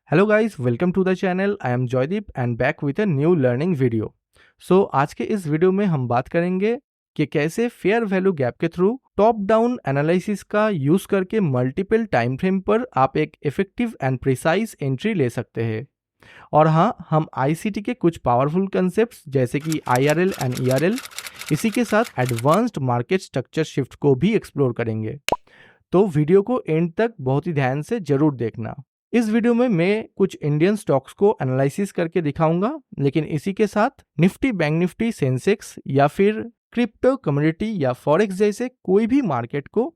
Hello guys, welcome to the channel. I am Joydeep and back with a new learning video. So आज के इस video में हम बात करेंगे कि कैसे फेयर वैल्यू गैप के थ्रू टॉप डाउन एनालिसिस का यूज करके मल्टीपल टाइम फ्रेम पर आप एक इफेक्टिव एंड प्रिसाइज एंट्री ले सकते हैं। और हाँ, हम आईसीटी के कुछ पावरफुल कंसेप्ट्स जैसे कि आईआरएल एंड ईआरएल, इसी के साथ एडवांस्ड मार्केट स्ट्रक्चर शिफ्ट को भी एक्सप्लोर करेंगे। तो वीडियो को एंड तक बहुत ही ध्यान से जरूर देखना। इस वीडियो में मैं कुछ इंडियन स्टॉक्स को एनालिसिस करके दिखाऊंगा, लेकिन इसी के साथ निफ्टी, बैंक निफ्टी, सेंसेक्स या फिर क्रिप्टो, कम्युनिटी या फॉरेक्स जैसे कोई भी मार्केट को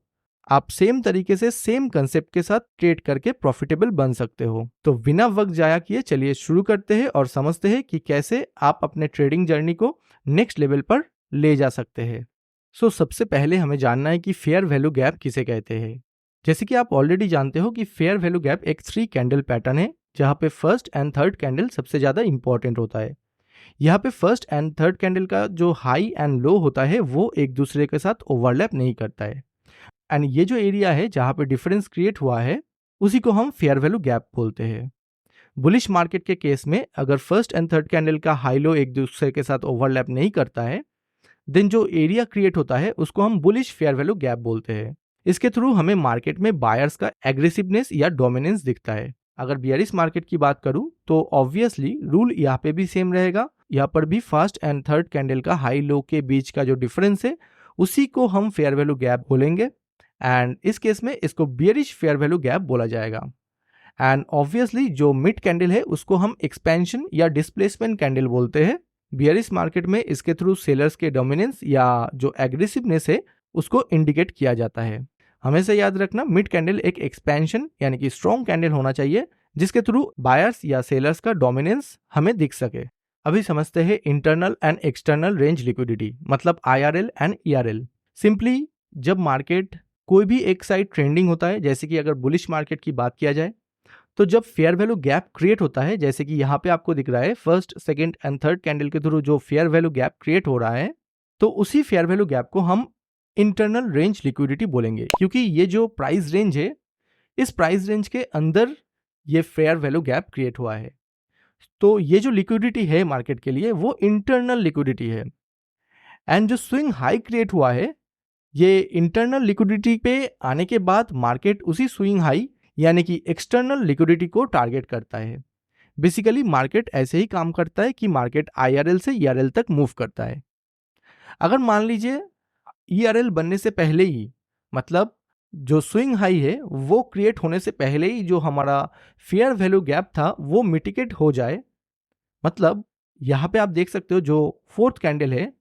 आप सेम तरीके से सेम कंसेप्ट के साथ ट्रेड करके प्रॉफिटेबल बन सकते हो। तो बिना वक्त जाया किए चलिए शुरू करते हैं और समझते हैं कि कैसे आप अपने ट्रेडिंग जर्नी को नेक्स्ट लेवल पर ले जा सकते हैं। सबसे पहले हमें जानना है कि फेयर वैल्यू गैप किसे कहते हैं। जैसे कि आप ऑलरेडी जानते हो कि फेयर वैल्यू गैप एक 3 कैंडल पैटर्न है, जहां पे फर्स्ट एंड थर्ड कैंडल सबसे ज्यादा इंपॉर्टेंट होता है। यहाँ पे फर्स्ट एंड थर्ड कैंडल का जो हाई एंड लो होता है वो एक दूसरे के साथ ओवरलैप नहीं करता है, एंड ये जो एरिया है जहां पे डिफरेंस क्रिएट हुआ है उसी को हम फेयर वैल्यू गैप बोलते हैं। बुलिश मार्केट के केस में अगर फर्स्ट एंड थर्ड कैंडल का हाई लो एक दूसरे के साथ ओवरलैप नहीं करता है, देन जो एरिया क्रिएट होता है उसको हम बुलिश फेयर वैल्यू गैप बोलते हैं। इसके थ्रू हमें मार्केट में बायर्स का एग्रेसिवनेस या डोमिनेंस दिखता है। अगर बियरिश मार्केट की बात करूं तो ऑब्वियसली रूल यहाँ पे भी सेम रहेगा। यहाँ पर भी फर्स्ट एंड थर्ड कैंडल का हाई लो के बीच का जो डिफरेंस है उसी को हम फेयर वैल्यू गैप बोलेंगे, एंड इस केस में इसको बियरिश फेयर वैल्यू गैप बोला जाएगा। एंड ऑब्वियसली जो मिड कैंडल है उसको हम एक्सपेंशन या डिस्प्लेसमेंट कैंडल बोलते हैं। बियरिश मार्केट में इसके थ्रू सेलर्स के डोमिनेंस या जो एग्रेसिवनेस है उसको इंडिकेट किया जाता है। हमेशा याद रखना, मिड कैंडल एक एक्सपेंशन यानी कि स्ट्रॉन्ग कैंडल होना चाहिए जिसके थ्रू बायर्स या सेलर्स का डोमिनेंस हमें दिख सके। अभी समझते हैं internal and external range liquidity, मतलब आईआरएल एंड ईआरएल। सिंपली जब मार्केट कोई भी एक साइड ट्रेंडिंग होता है, जैसे कि अगर बुलिश मार्केट की बात किया जाए, तो जब फेयर वैल्यू गैप क्रिएट होता है, जैसे कि यहाँ पे आपको दिख रहा है first, second and third candle के थ्रू जो फेयर वैल्यू गैप क्रिएट हो रहा है, तो उसी फेयर वैल्यू गैप को हम इंटरनल रेंज लिक्विडिटी बोलेंगे, क्योंकि ये जो प्राइस रेंज है इस प्राइस रेंज के अंदर ये फेयर वैल्यू गैप क्रिएट हुआ है। तो ये जो लिक्विडिटी है मार्केट के लिए वो इंटरनल लिक्विडिटी है, एंड जो स्विंग हाई क्रिएट हुआ है ये इंटरनल लिक्विडिटी पे आने के बाद मार्केट उसी स्विंग हाई यानी कि एक्सटर्नल लिक्विडिटी को टारगेट करता है। बेसिकली मार्केट ऐसे ही काम करता है कि मार्केट आईआरएल से ईआरएल तक मूव करता है। अगर मान लीजिए ईआरएल बनने से पहले ही, मतलब जो स्विंग हाई है वो क्रिएट होने से पहले ही जो हमारा फेयर वैल्यू गैप था वो मिटिगेट हो जाए, मतलब यहाँ पे आप देख सकते हो जो फोर्थ कैंडल है,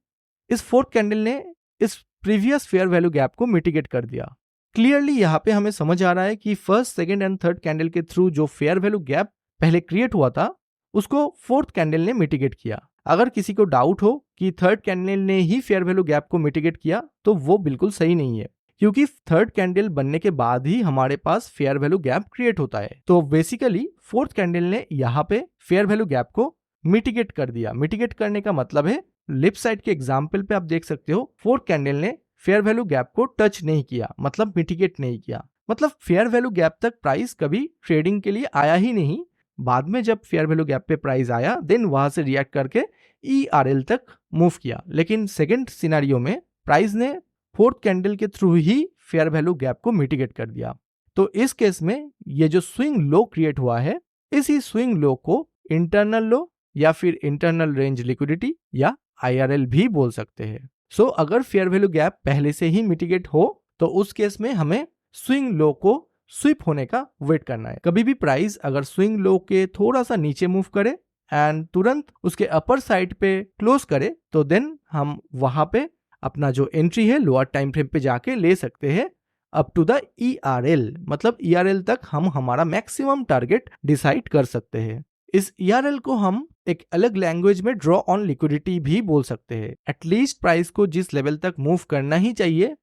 इस फोर्थ कैंडल ने इस प्रीवियस फेयर वैल्यू गैप को मिटिगेट कर दिया। क्लियरली यहाँ पे हमें समझ आ रहा है कि first, second and third candle के थ्रू जो फेयर वैल्यू गैप पहले क्रिएट हुआ था उसको फोर्थ कैंडल ने मिटिगेट किया। अगर किसी को डाउट हो कि थर्ड कैंडल ने ही फेयर वैल्यू गैप को मिटिगेट किया तो वो बिल्कुल सही नहीं है, क्योंकि थर्ड कैंडल बनने के बाद ही हमारे पास फेयर वैल्यू गैप क्रिएट होता है। तो बेसिकली फोर्थ कैंडल ने यहाँ पे फेयर वैल्यू गैप को मिटिगेट कर दिया। मिटिगेट करने का मतलब है, लेफ्ट साइड के एग्जाम्पल पे आप देख सकते हो फोर्थ कैंडल ने फेयर वैल्यू गैप को टच नहीं किया, मतलब मिटिगेट नहीं किया, मतलब फेयर वैल्यू गैप तक प्राइस कभी ट्रेडिंग के लिए आया ही नहीं। बाद में जब फेयर वैल्यू गैप पे प्राइस आया देन वहां से रिएक्ट करके ईआरएल तक मूव किया। लेकिन सेकंड सिनेरियो में प्राइस ने फोर्थ कैंडल के थ्रू ही फेयर वैल्यू गैप को मिटिगेट कर दिया। तो इस केस में ये जो स्विंग लो क्रिएट हुआ है, इसी स्विंग लो को इंटरनल लो या फिर इंटरनल रेंज लिक्विडिटी या आईआरएल भी बोल सकते हैं। अगर फेयर वैल्यू गैप पहले से ही मिटिगेट हो तो उस केस में हमें स्विंग लो को स्विप होने का वेट करना है। कभी भी प्राइस अगर स्विंग लो के थोड़ा सा नीचे मूव करे एंड तुरंत उसके अपर साइड पे क्लोज करे तो देन हम वहां पे अपना जो एंट्री है लोअर टाइम फ्रेम पे जाके ले सकते हैं अप टू द ईआरएल, मतलब ईआरएल तक हम हमारा मैक्सिमम टारगेट डिसाइड कर सकते हैं। इस ईआरएल को हम एक अलग लैंग्वेज में ड्रॉ ऑन लिक्विडिटी भी बोल सकते हैं। एटलीस्ट प्राइस को जिस लेवल तक मूव करना ही चाहिए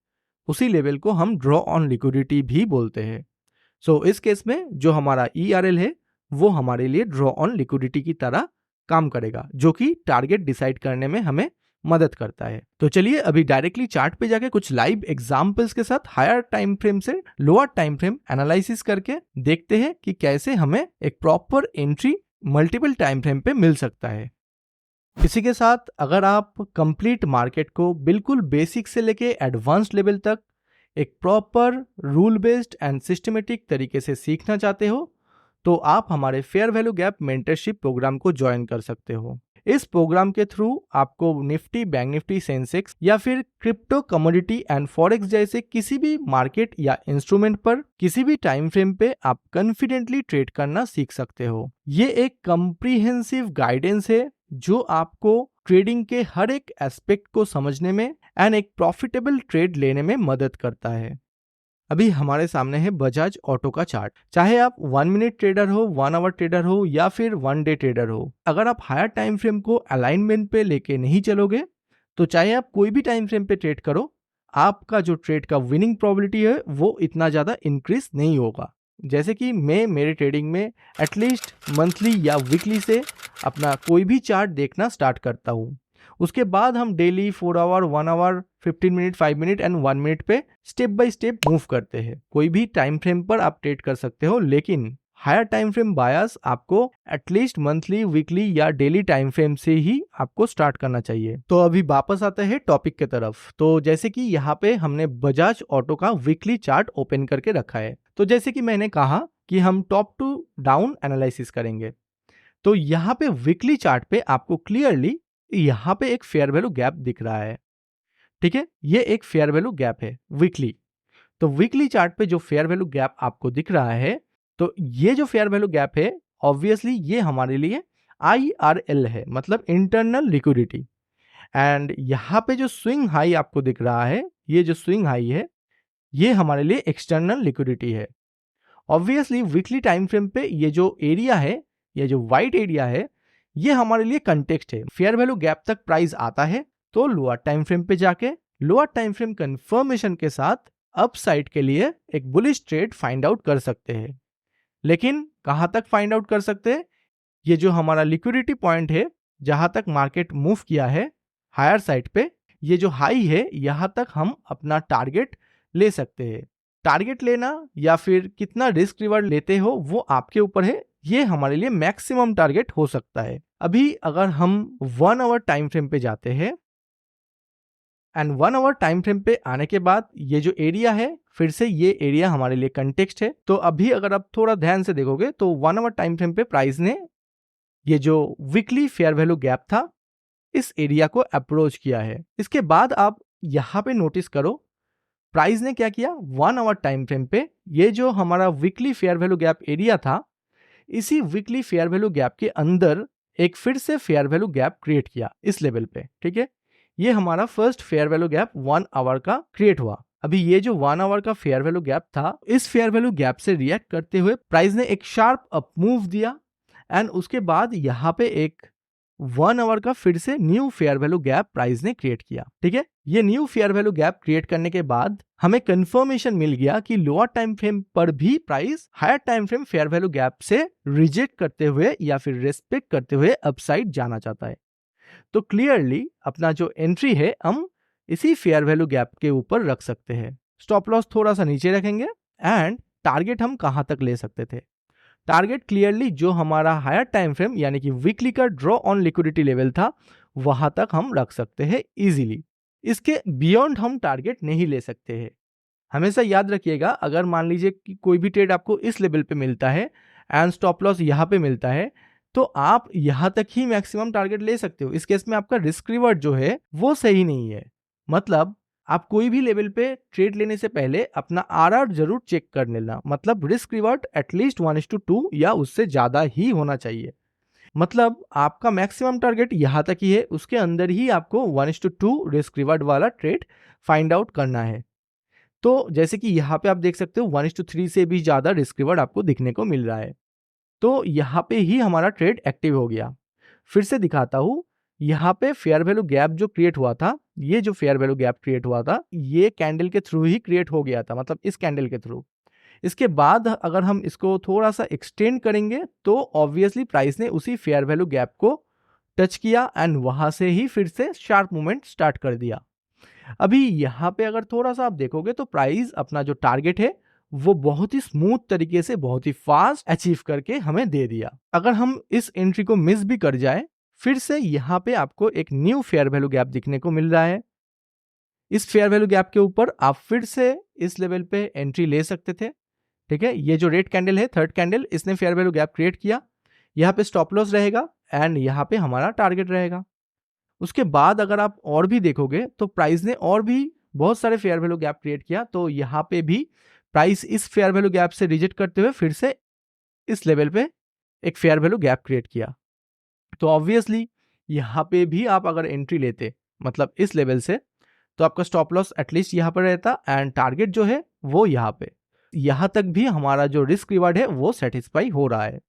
उसी लेवल को हम ड्रॉ ऑन लिक्विडिटी भी बोलते हैं। इस केस में जो हमारा ईआरएल है वो हमारे लिए ड्रॉ ऑन लिक्विडिटी की तरह काम करेगा, जो कि टारगेट डिसाइड करने में हमें मदद करता है। तो चलिए अभी डायरेक्टली चार्ट पे जाके कुछ लाइव एग्जांपल्स के साथ हायर टाइम फ्रेम से लोअर टाइम फ्रेम एनालिसिस करके देखते हैं कि कैसे हमें एक proper entry multiple time frame पे मिल सकता है। इसी के साथ अगर आप कंप्लीट मार्केट को बिल्कुल बेसिक से लेके एडवांस लेवल तक एक proper rule based and systematic तरीके से सीखना चाहते हो तो आप हमारे fair value gap mentorship programme को ज्वाइन कर सकते हो। इस प्रोग्राम के थ्रू आपको निफ्टी, बैंक निफ्टी, सेंसेक्स या फिर क्रिप्टो, कमोडिटी एंड फॉरेक्स जैसे किसी भी मार्केट या इंस्ट्रूमेंट पर किसी भी टाइम फ्रेम पे आप कॉन्फिडेंटली ट्रेड करना सीख सकते हो। ये एक कॉम्प्रिहेंसिव गाइडेंस है जो आपको ट्रेडिंग के हर एक एस्पेक्ट को समझने में एंड एक प्रॉफिटेबल ट्रेड लेने में मदद करता है। अभी हमारे सामने है बजाज ऑटो का चार्ट। चाहे आप 1 मिनट ट्रेडर हो, 1 आवर ट्रेडर हो या फिर 1 डे ट्रेडर हो, अगर आप हायर टाइम फ्रेम को अलाइनमेंट पे लेके नहीं चलोगे तो चाहे आप कोई भी टाइम फ्रेम पे ट्रेड करो, आपका जो ट्रेड का विनिंग प्रोबेबिलिटी है वो इतना ज़्यादा इंक्रीज नहीं होगा। जैसे कि मैं मेरे ट्रेडिंग में एटलीस्ट मंथली या वीकली से अपना कोई भी चार्ट देखना स्टार्ट करता हूँ। उसके बाद हम daily 4 hour, 1 hour, 15 minute, 5 minute and 1 minute पे स्टेप बाय स्टेप मूव करते हैं। कोई भी टाइम फ्रेम पर आप ट्रेड कर सकते हो, लेकिन हायर टाइम फ्रेम बायस आपको एटलीस्ट मंथली, वीकली या डेली टाइम फ्रेम से ही आपको स्टार्ट करना चाहिए। तो अभी वापस आते हैं टॉपिक के तरफ। तो जैसे कि यहाँ पे हमने बजाज ऑटो का वीकली चार्ट ओपन करके रखा है। तो जैसे कि मैंने कहा कि हम टॉप टू डाउन एनालिसिस करेंगे, तो यहाँ पे वीकली चार्ट पे आपको क्लियरली यहाँ पे एक फेयर वैल्यू गैप दिख रहा है। ठीक है, ये एक फेयर वैल्यू गैप है वीकली। तो वीकली चार्ट पे जो फेयर वैल्यू गैप आपको दिख रहा है, तो ये जो फेयर वैल्यू गैप है ऑब्वियसली ये हमारे लिए IRL है, मतलब इंटरनल लिक्विडिटी। एंड यहाँ पे जो स्विंग हाई आपको दिख रहा है, ये जो स्विंग हाई है ये हमारे लिए एक्सटर्नल लिक्विडिटी है। ऑब्वियसली वीकली टाइम फ्रेम पे ये जो एरिया है, ये जो वाइट एरिया है, ये हमारे लिए कंटेक्स्ट है। फेयर वैल्यू गैप तक प्राइस आता है तो लोअर टाइम फ्रेम पे जाके लोअर टाइम फ्रेम कंफर्मेशन के साथ अपसाइड के लिए एक बुलिश ट्रेड फाइंड आउट कर सकते हैं। लेकिन कहां तक फाइंड आउट कर सकते हैं? ये जो हमारा लिक्विडिटी पॉइंट है, जहां तक मार्केट मूव किया है हायर साइड पे, ये जो हाई है यहां तक हम अपना टारगेट ले सकते हैं। टारगेट लेना या फिर कितना रिस्क रिवार्ड लेते हो वो आपके ऊपर है। ये हमारे लिए मैक्सिमम टारगेट हो सकता है। अभी अगर हम 1 आवर टाइम फ्रेम पे जाते हैं एंड 1 आवर टाइम फ्रेम पे आने के बाद ये जो एरिया है, फिर से ये एरिया हमारे लिए कंटेक्स्ट है। तो अभी अगर आप थोड़ा ध्यान से देखोगे तो 1 आवर टाइम फ्रेम पे प्राइस ने ये जो वीकली फेयर वैल्यू गैप था इस एरिया को अप्रोच किया है। इसके बाद आप यहाँ पे नोटिस करो प्राइस ने क्या किया, 1 आवर टाइम फ्रेम पे ये जो हमारा weekly fair value gap area था, इसी वीकली फेयर वैल्यू गैप के अंदर एक फिर से फेयर वैल्यू गैप क्रिएट किया इस लेवल पे। ठीक है, ये हमारा first fair value gap 1 hour का क्रिएट हुआ। अभी ये जो 1 आवर का फेयर वैल्यू गैप था, इस फेयर वैल्यू गैप से रिएक्ट करते हुए प्राइस ने एक शार्प अप मूव दिया एंड उसके बाद यहाँ पे एक 1 आवर का फिर से new fair value gap price ने क्रिएट किया। ठीक है, ये new fair value gap create करने के बाद हमें कंफर्मेशन मिल गया कि लोअर टाइम फ्रेम पर भी price higher time frame fair value gap से रिजेक्ट करते हुए या फिर रेस्पेक्ट करते हुए अपसाइड जाना चाहता है। तो क्लियरली अपना जो एंट्री है हम इसी फेयर वैल्यू गैप के ऊपर रख सकते हैं। स्टॉप लॉस थोड़ा सा नीचे रखेंगे एंड टारगेट हम कहां तक ले सकते थे? टारगेट क्लियरली जो हमारा हायर टाइम फ्रेम यानी कि वीकली का ड्रॉ ऑन लिक्विडिटी लेवल था वहां तक हम रख सकते हैं इजीली। इसके बियॉन्ड हम टारगेट नहीं ले सकते हैं। हमेशा याद रखिएगा, अगर मान लीजिए कि कोई भी ट्रेड आपको इस लेवल पे मिलता है एंड स्टॉप लॉस यहाँ पे मिलता है, तो आप यहाँ तक ही मैक्सिमम टारगेट ले सकते हो। इस केस में आपका रिस्क रिवर्ट जो है वो सही नहीं है। मतलब आप कोई भी लेवल पे ट्रेड लेने से पहले अपना RR जरूर चेक कर लेना। मतलब रिस्क रिवर्ट एटलीस्ट 1:2 या उससे ज्यादा ही होना चाहिए। मतलब आपका मैक्सिमम टारगेट यहाँ तक ही है, उसके अंदर ही आपको 1:2 रिस्क रिवर्ट वाला ट्रेड फाइंड आउट करना है। तो जैसे कि यहाँ पे आप देख सकते हो 1:3 से भी ज्यादा रिस्क रिवर्ट आपको दिखने को मिल रहा है। तो यहाँ पे ही हमारा ट्रेड एक्टिव हो गया। फिर से दिखाता हूँ, यहाँ पे फेयर वैल्यू गैप जो क्रिएट हुआ था, ये जो फेयर वैल्यू गैप क्रिएट हुआ था ये कैंडल के थ्रू ही क्रिएट हो गया था, मतलब इस कैंडल के थ्रू। इसके बाद अगर हम इसको थोड़ा सा एक्सटेंड करेंगे तो ऑब्वियसली प्राइस ने उसी फेयर वैल्यू गैप को टच किया एंड वहां से ही फिर से शार्प मूवमेंट स्टार्ट कर दिया। अभी यहाँ पे अगर थोड़ा सा आप देखोगे तो प्राइस अपना जो टारगेट है वो बहुत ही स्मूथ तरीके से, बहुत ही फास्ट अचीव करके हमें दे दिया। अगर हम इस एंट्री को मिस भी कर जाए, फिर से यहाँ पे आपको एक न्यू फेयर वैल्यू गैप दिखने को मिल रहा है। इस फेयर वैल्यू गैप के ऊपर आप फिर से इस लेवल पे एंट्री ले सकते थे। ठीक है, ये जो रेड कैंडल है, थर्ड कैंडल, इसने फेयर वैल्यू गैप क्रिएट किया। यहाँ पे स्टॉप लॉस रहेगा एंड यहाँ पे हमारा टारगेट रहेगा। उसके बाद अगर आप और भी देखोगे तो प्राइस ने और भी बहुत सारे फेयर वैल्यू गैप क्रिएट किया। तो यहाँ पे भी प्राइस इस फेयर वैल्यू गैप से रिजेक्ट करते हुए फिर से इस लेवल पे एक फेयर वैल्यू गैप क्रिएट किया। तो ऑब्वियसली यहाँ पे भी आप अगर एंट्री लेते, मतलब इस लेवल से, तो आपका स्टॉप लॉस एटलीस्ट यहाँ पर रहता एंड टारगेट जो है वो यहाँ पे। यहाँ तक भी हमारा जो रिस्क रिवार्ड है वो सेटिस्फाई हो रहा है।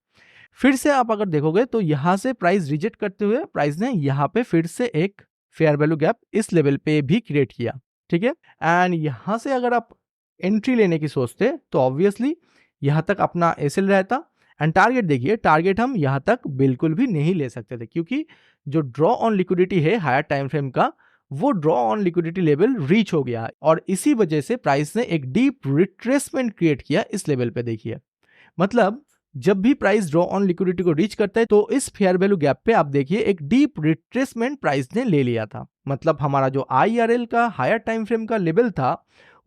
फिर से आप अगर देखोगे तो यहाँ से प्राइस रिजेक्ट करते हुए प्राइस ने यहाँ पे फिर से एक फेयर वैल्यू गैप इस लेवल पे भी क्रिएट किया। ठीक है, एंड यहाँ से अगर आप एंट्री लेने की सोचते तो ऑब्वियसली यहाँ तक अपना एसएल रहता एंड टारगेट देखिए, टारगेट हम यहाँ तक बिल्कुल भी नहीं ले सकते थे क्योंकि जो ड्रॉ ऑन लिक्विडिटी है हायर टाइम फ्रेम का, वो draw on liquidity level reach हो गया और इसी वजह से प्राइस ने एक डीप रिट्रेसमेंट क्रिएट किया इस लेवल पे। देखिए, मतलब जब भी प्राइस ड्रॉ ऑन लिक्विडिटी को रीच करता है तो इस फेयर वैल्यू गैप पे आप देखिए एक डीप रिट्रेसमेंट प्राइस ने ले लिया था। मतलब हमारा जो IRL का हायर टाइम फ्रेम का लेवल था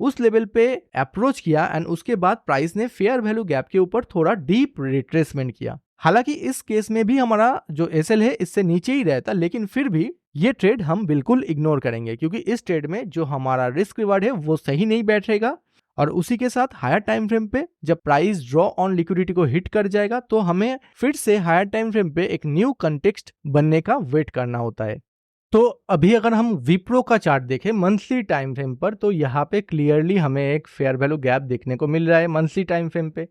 उस लेवल पे अप्रोच किया एंड उसके बाद प्राइस ने फेयर वैल्यू गैप के ऊपर थोड़ा डीप रिट्रेसमेंट किया। हालांकि इस केस में भी हमारा जो एसएल है इससे नीचे ही रहता, लेकिन फिर भी ये ट्रेड हम बिल्कुल इग्नोर करेंगे क्योंकि इस ट्रेड में जो हमारा रिस्क रिवार्ड है वो सही नहीं बैठेगा। और उसी के साथ हायर टाइम फ्रेम पे जब प्राइस ड्रॉ ऑन लिक्विडिटी को हिट कर जाएगा तो हमें फिर से हायर टाइम फ्रेम पे एक न्यू कंटेक्स्ट बनने का वेट करना होता है। तो अभी अगर हम विप्रो का चार्ट देखें मंथली टाइम फ्रेम पर, तो यहाँ पे क्लियरली हमें एक फेयर वैल्यू गैप देखने को मिल रहा है मंथली टाइम फ्रेम पे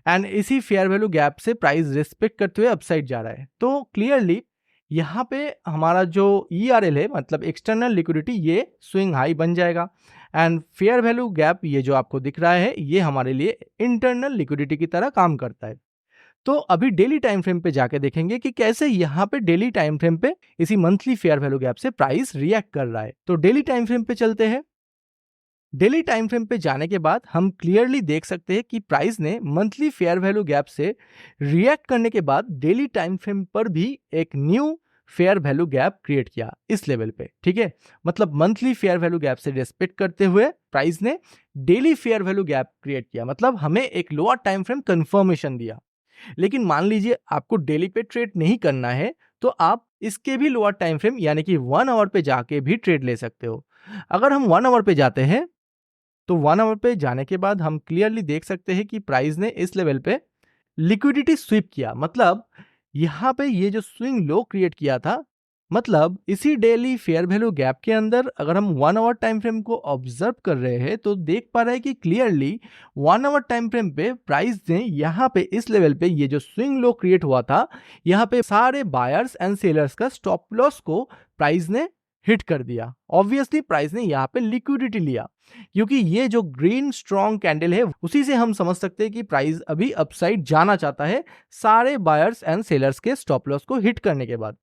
एंड इसी फेयर वैल्यू गैप से प्राइस रिस्पेक्ट करते हुए अपसाइड जा रहा है। तो क्लियरली यहाँ पे हमारा जो ERL है, मतलब एक्सटर्नल लिक्विडिटी, ये स्विंग हाई बन जाएगा एंड फेयर वैल्यू गैप ये जो आपको दिख रहा है ये हमारे लिए इंटरनल लिक्विडिटी की तरह काम करता है। तो अभी डेली टाइम फ्रेम पे जाके देखेंगे कि कैसे यहाँ पे डेली टाइम फ्रेम पे इसी मंथली फेयर वैल्यू गैप से प्राइस रिएक्ट कर रहा है। तो डेली टाइम फ्रेम पे चलते हैं। डेली टाइम फ्रेम पे जाने के बाद हम क्लियरली देख सकते हैं कि प्राइस ने मंथली फेयर वैल्यू गैप से रिएक्ट करने के बाद डेली टाइम फ्रेम पर भी एक new fair value gap create किया इस लेवल पे। ठीक है, मतलब मंथली फेयर वैल्यू गैप से रेस्पेक्ट करते हुए प्राइस ने daily fair value gap create किया, मतलब हमें एक लोअर टाइम फ्रेम कंफर्मेशन दिया। लेकिन मान लीजिए आपको डेली पे ट्रेड नहीं करना है तो आप इसके भी लोअर टाइम फ्रेम यानी कि 1 आवर पे जाके भी ट्रेड ले सकते हो। अगर हम 1 आवर पे जाते हैं तो 1 आवर पे जाने के बाद हम क्लियरली देख सकते हैं कि प्राइस ने इस लेवल पे लिक्विडिटी स्वीप किया। मतलब यहाँ पे ये जो स्विंग लो क्रिएट किया था, मतलब इसी डेली फेयर वैल्यू गैप के अंदर अगर हम 1 आवर टाइम फ्रेम को ऑब्जर्व कर रहे हैं तो देख पा रहे हैं कि क्लियरली 1 आवर टाइम फ्रेम पे प्राइस ने यहाँ पे इस लेवल पे ये जो स्विंग लो क्रिएट हुआ था, यहाँ पे सारे बायर्स एंड सेलर्स का स्टॉप लॉस को प्राइस ने हिट कर दिया। ऑब्वियसली प्राइस ने यहाँ पे लिक्विडिटी लिया क्योंकि ये जो ग्रीन स्ट्रॉन्ग कैंडल है उसी से हम समझ सकते हैं कि प्राइस अभी अपसाइड जाना चाहता है सारे बायर्स एंड सेलर्स के स्टॉप लॉस को हिट करने के बाद।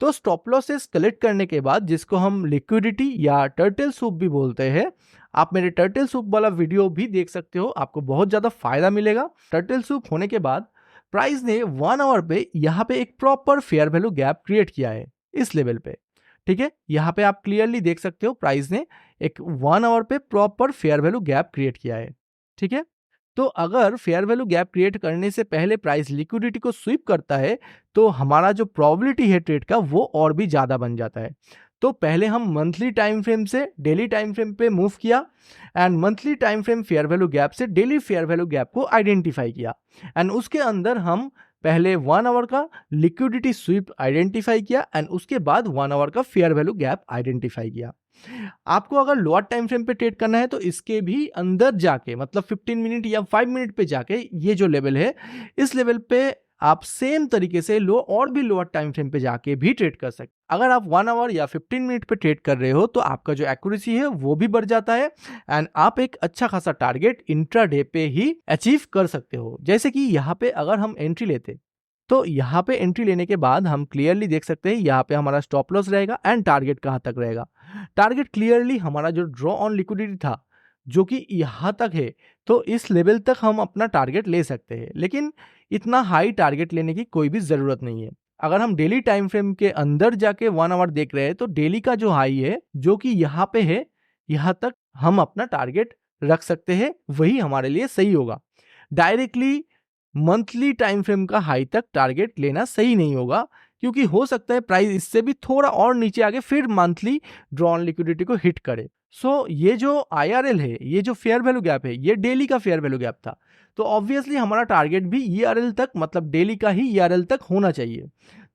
तो स्टॉप लॉसेस कलेक्ट करने के बाद, जिसको हम लिक्विडिटी या टर्टल सूप भी बोलते हैं, आप मेरे टर्टल सूप वाला वीडियो भी देख सकते हो, आपको बहुत ज्यादा फायदा मिलेगा। टर्टल सूप होने के बाद प्राइस ने 1 आवर पे यहाँ पे एक proper fair value gap create किया है इस लेवल पे। ठीक है, यहाँ पे आप क्लियरली देख सकते हो प्राइस ने एक 1 आवर पे proper fair value gap create किया है। ठीक है, तो अगर फेयर वैल्यू गैप क्रिएट करने से पहले प्राइस लिक्विडिटी को स्वीप करता है तो हमारा जो प्रोबेबिलिटी है ट्रेड का वो और भी ज़्यादा बन जाता है। तो पहले हम मंथली टाइम फ्रेम से डेली टाइम फ्रेम पे मूव किया and monthly time frame fair value gap से डेली फेयर वैल्यू गैप को आइडेंटिफाई किया एंड उसके अंदर हम पहले 1 आवर का लिक्विडिटी स्वीप आइडेंटिफाई किया एंड उसके बाद 1 आवर का फेयर वैल्यू गैप आइडेंटिफाई किया। आपको अगर लोअर टाइम फ्रेम पे ट्रेड करना है तो इसके भी अंदर जाके, मतलब 15 मिनट या 5 मिनट पे जाके, ये जो लेवल है इस लेवल पे आप सेम तरीके से लो और भी लोअर टाइम फ्रेम पे जाके भी ट्रेड कर सकते। अगर आप 1 आवर या 15 मिनट पे ट्रेड कर रहे हो तो आपका जो एक्यूरेसी है वो भी बढ़ जाता है एंड आप एक अच्छा खासा टारगेट इंट्राडे पे ही अचीव कर सकते हो। जैसे कि यहाँ पे अगर हम एंट्री लेते तो यहाँ पे एंट्री लेने के बाद हम क्लियरली देख सकते हैं यहाँ पे हमारा स्टॉप लॉस रहेगा एंड टारगेट कहाँ तक रहेगा। टारगेट क्लियरली हमारा जो ड्रॉ ऑन लिक्विडिटी था जो कि यहाँ तक है, तो इस लेवल तक हम अपना टारगेट ले सकते हैं, लेकिन इतना हाई टारगेट लेने की कोई भी ज़रूरत नहीं है। अगर हम डेली टाइम फ्रेम के अंदर जाके 1 आवर देख रहे हैं तो डेली का जो हाई है जो कि यहाँ पे है, यहाँ तक हम अपना टारगेट रख सकते हैं, वही हमारे लिए सही होगा। डायरेक्टली मंथली टाइम फ्रेम का हाई तक टारगेट लेना सही नहीं होगा, क्योंकि हो सकता है प्राइस इससे भी थोड़ा और नीचे आके फिर मंथली ड्रॉ ऑन लिक्विडिटी को हिट करे। सो ये जो IRL है, ये जो फेयर वैल्यू गैप है, ये डेली का फेयर वैल्यू गैप था, तो ऑब्वियसली हमारा टारगेट भी ERL तक, मतलब डेली का ही ERL तक होना चाहिए।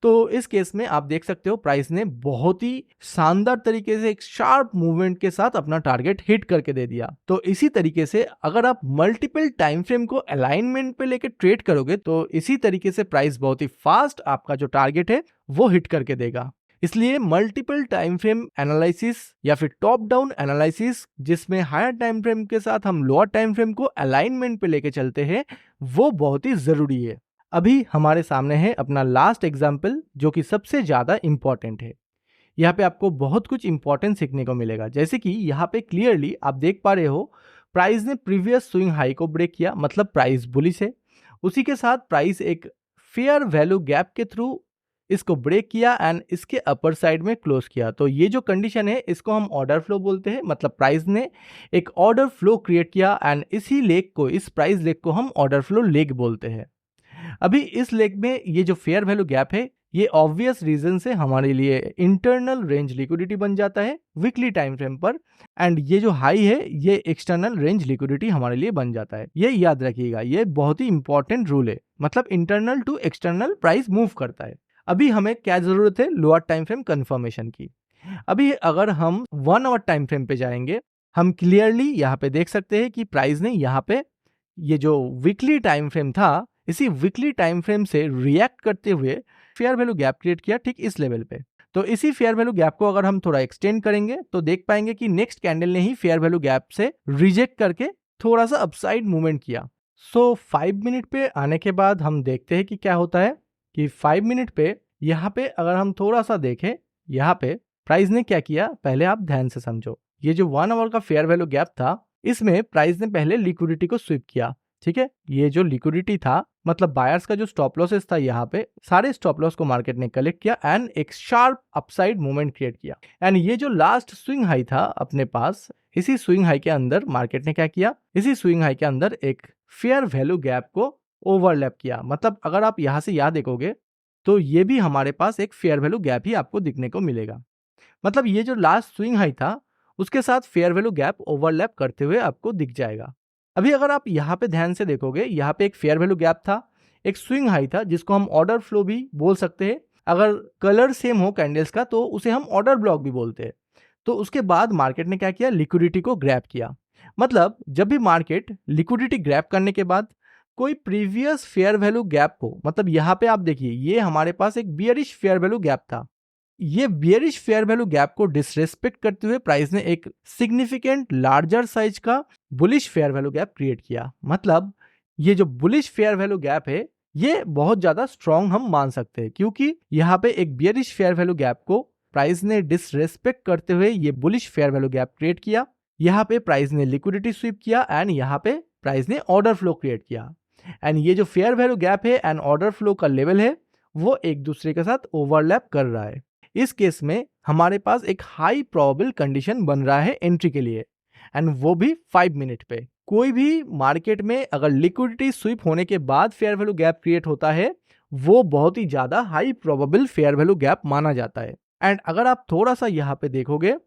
तो इस केस में आप देख सकते हो प्राइस ने बहुत ही शानदार तरीके से एक शार्प मूवमेंट के साथ अपना टारगेट हिट करके दे दिया। तो इसी तरीके से अगर आप मल्टीपल टाइम फ्रेम को अलाइनमेंट पे लेके ट्रेड करोगे तो इसी तरीके से प्राइस बहुत ही फास्ट आपका जो टारगेट है वो हिट करके देगा। इसलिए मल्टीपल टाइम फ्रेम एनालिसिस या फिर टॉप डाउन एनालिसिस, जिसमें हायर टाइम फ्रेम के साथ हम लोअर टाइम फ्रेम को अलाइनमेंट पे लेके चलते हैं, वो बहुत ही जरूरी है। अभी हमारे सामने है अपना लास्ट एग्जाम्पल जो कि सबसे ज़्यादा इंपॉर्टेंट है। यहाँ पे आपको बहुत कुछ इंपॉर्टेंट सीखने को मिलेगा। जैसे कि यहाँ पे क्लियरली आप देख पा रहे हो प्राइस ने प्रीवियस स्विंग हाई को ब्रेक किया, मतलब प्राइस बुलिश है। उसी के साथ प्राइस एक फेयर वैल्यू गैप के थ्रू इसको ब्रेक किया एंड इसके अपर साइड में क्लोज किया। तो ये जो कंडीशन है इसको हम ऑर्डर फ्लो बोलते हैं, मतलब प्राइस ने एक ऑर्डर फ्लो क्रिएट किया एंड इसी लेग को, इस प्राइस लेग को हम ऑर्डर फ्लो लेग बोलते हैं। अभी इस लेग में ये जो फेयर वैल्यू गैप है ये ऑब्वियस रीजन से हमारे लिए इंटरनल रेंज लिक्विडिटी बन जाता है वीकली टाइम फ्रेम पर, एंड ये जो हाई है ये एक्सटर्नल रेंज लिक्विडिटी हमारे लिए बन जाता है। ये याद रखिएगा, ये बहुत ही इंपॉर्टेंट रूल है, मतलब internal to external price move करता है। अभी हमें क्या जरूरत है, लोअर टाइम फ्रेम कंफर्मेशन की। अभी अगर हम 1 आवर टाइम फ्रेम पे जाएंगे, हम क्लियरली यहाँ पे देख सकते हैं कि प्राइस ने यहाँ पे ये जो वीकली टाइम फ्रेम था, इसी वीकली टाइम फ्रेम से रिएक्ट करते हुए फेयर वैल्यू गैप क्रिएट किया ठीक इस लेवल पे। तो इसी फेयर वैल्यू गैप को अगर हम थोड़ा एक्सटेंड करेंगे तो देख पाएंगे कि नेक्स्ट कैंडल ने ही फेयर वैल्यू गैप से रिजेक्ट करके थोड़ा सा अपसाइड मूवमेंट किया। सो 5 मिनट पे आने के बाद हम देखते हैं कि क्या होता है कि 5 मिनट पे यहाँ पे अगर हम थोड़ा सा देखें, यहाँ पे प्राइस ने क्या किया, पहले आप ध्यान से समझो। ये जो 1 आवर का फेयर वैल्यू गैप था, इसमें प्राइस ने पहले लिक्विडिटी को स्वीप किया। ठीक है, ये जो लिक्विडिटी था, मतलब बायर्स का जो स्टॉप लॉसेस था, यहाँ पे सारे स्टॉप लॉस को मार्केट ने कलेक्ट किया एंड एक शार्प अपसाइड मूवमेंट क्रिएट किया। एंड ये जो लास्ट स्विंग हाई था अपने पास, इसी स्विंग हाई के अंदर मार्केट ने क्या किया, इसी स्विंग हाई के अंदर एक फेयर वैल्यू गैप को ओवरलैप किया। मतलब अगर आप यहाँ से याद देखोगे तो ये भी हमारे पास एक फेयर वैल्यू गैप ही आपको दिखने को मिलेगा। मतलब ये जो लास्ट स्विंग हाई था उसके साथ फेयर वैल्यू गैप ओवरलैप करते हुए आपको दिख जाएगा। अभी अगर आप यहाँ पे ध्यान से देखोगे, यहाँ पे एक फेयर वैल्यू गैप था, एक स्विंग हाई था जिसको हम ऑर्डर फ्लो भी बोल सकते हैं। अगर कलर सेम हो कैंडल्स का तो उसे हम ऑर्डर ब्लॉक भी बोलते हैं। तो उसके बाद मार्केट ने क्या किया, लिक्विडिटी को ग्रैब किया। मतलब जब भी मार्केट लिक्विडिटी ग्रैब करने के बाद कोई प्रीवियस फेयर वैल्यू गैप को, मतलब यहाँ पे आप देखिए ये हमारे पास एक बियरिश फेयर वैल्यू गैप था, ये बियरिश फेयर वैल्यू गैप को डिसरेस्पेक्ट करते हुए प्राइस ने एक सिग्निफिकेंट लार्जर साइज का bullish fair value gap create किया। मतलब ये जो बुलिश फेयर वैल्यू गैप है ये बहुत ज्यादा स्ट्रॉन्ग हम मान सकते हैं, क्योंकि यहाँ पे एक बियरिश फेयर वैल्यू गैप को प्राइस ने डिसरेस्पेक्ट करते हुए ये bullish fair value gap create किया। यहाँ पे प्राइस ने लिक्विडिटी स्वीप किया एंड यहाँ पे प्राइस ने ऑर्डर फ्लो क्रिएट किया। एंड ये जो फेयर वैल्यू गैप है एंड ऑर्डर फ्लो का लेवल है वो एक दूसरे के साथ ओवरलैप कर रहा है। इस केस में हमारे पास एक हाई प्रोबेबल कंडीशन बन रहा है एंट्री के लिए, एंड वो भी 5 मिनट पे। कोई भी मार्केट में अगर लिक्विडिटी स्वीप होने के बाद फेयर वैल्यू गैप क्रिएट होता है वो बहुत ही ज्यादा high probable fair value gap माना जाता है। एंड अगर आप थोड़ा सा यहाँ पे देखोगे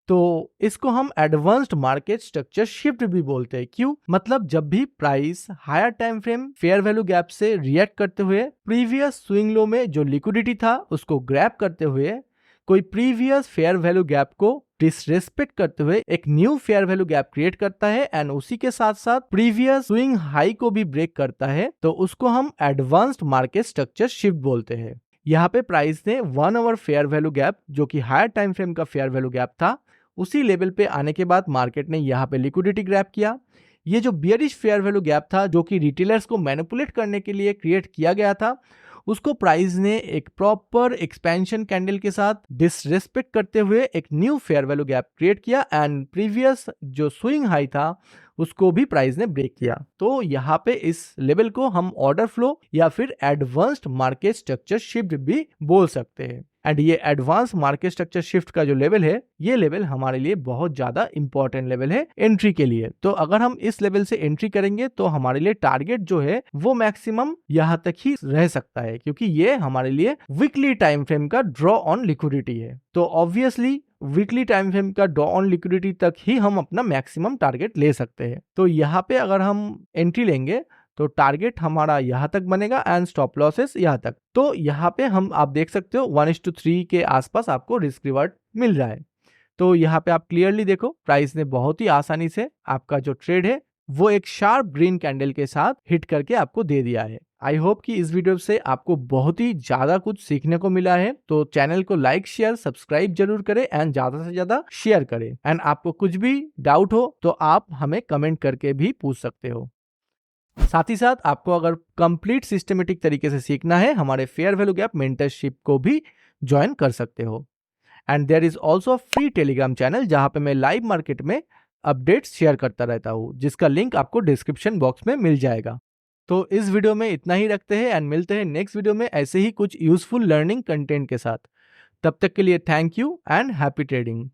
तो इसको हम एडवांस्ड मार्केट स्ट्रक्चर शिफ्ट भी बोलते हैं। क्यों? मतलब जब भी price higher time frame fair value gap से रिएक्ट करते हुए प्रीवियस स्विंग लो में जो लिक्विडिटी था उसको ग्रैब करते हुए कोई प्रीवियस फेयर वैल्यू गैप को डिसरेस्पेक्ट करते हुए एक new fair value gap create करता है एंड उसी के साथ साथ प्रीवियस स्विंग हाई को भी ब्रेक करता है, तो उसको हम एडवांस्ड मार्केट स्ट्रक्चर शिफ्ट बोलते हैं। यहाँ पे प्राइस ने 1 आवर फेयर वैल्यू गैप जो कि हायर टाइम फ्रेम का फेयर वैल्यू गैप था, उसी लेवल पे आने के बाद मार्केट ने यहाँ पे लिक्विडिटी ग्रैब किया। ये जो बियरिश फेयर वैल्यू गैप था जो कि रिटेलर्स को मैनिपुलेट करने के लिए क्रिएट किया गया था, उसको प्राइस ने एक प्रॉपर एक्सपेंशन कैंडल के साथ डिसरेस्पेक्ट करते हुए एक new fair value gap create किया एंड प्रीवियस जो स्विंग हाई था उसको भी प्राइस ने ब्रेक किया। तो यहाँ पे इस लेवल को हम ऑर्डर फ्लो या फिर एडवांस्ड मार्केट स्ट्रक्चर शिफ्ट भी बोल सकते हैं। एंड ये एडवांस मार्केट स्ट्रक्चर शिफ्ट का जो लेवल है, ये लेवल हमारे लिए बहुत ज्यादा इंपॉर्टेंट लेवल है एंट्री के लिए। तो अगर हम इस लेवल से एंट्री करेंगे तो हमारे लिए टारगेट जो है वो मैक्सिमम यहाँ तक ही रह सकता है, क्योंकि ये हमारे लिए वीकली टाइम फ्रेम का ड्रॉ ऑन लिक्विडिटी है। तो ऑब्वियसली वीकली टाइम फ्रेम का ड्रॉ ऑन लिक्विडिटी तक ही हम अपना मैक्सिमम टारगेट ले सकते हैं। तो यहाँ पे अगर हम एंट्री लेंगे तो टारगेट हमारा यहाँ तक बनेगा एंड स्टॉप लॉसेस यहाँ तक। तो यहाँ पे हम आप देख सकते हो 1:3 के आसपास आपको रिस्क रिवार्ड मिल रहा है। तो यहाँ पे आप क्लियरली देखो प्राइस ने बहुत ही आसानी से आपका जो ट्रेड है वो एक शार्प ग्रीन कैंडल के साथ हिट करके आपको दे दिया है। आई होप कि इस वीडियो से आपको बहुत ही ज्यादा कुछ सीखने को मिला है। तो चैनल को लाइक शेयर सब्सक्राइब जरूर करें एंड ज्यादा से ज्यादा शेयर करें। एंड आपको कुछ भी डाउट हो तो आप हमें कमेंट करके भी पूछ सकते हो। साथ ही साथ आपको अगर कंप्लीट सिस्टमेटिक तरीके से सीखना है, हमारे फेयर वैल्यू गैप मेंटरशिप को भी ज्वाइन कर सकते हो। And there is also free Telegram channel जहां पे मैं लाइव मार्केट में अपडेट्स शेयर करता रहता हूं, जिसका लिंक आपको डिस्क्रिप्शन बॉक्स में मिल जाएगा। तो इस वीडियो में इतना ही रखते हैं एंड मिलते हैं नेक्स्ट वीडियो में ऐसे ही कुछ यूजफुल लर्निंग कंटेंट के साथ। तब तक के लिए thank you and happy trading.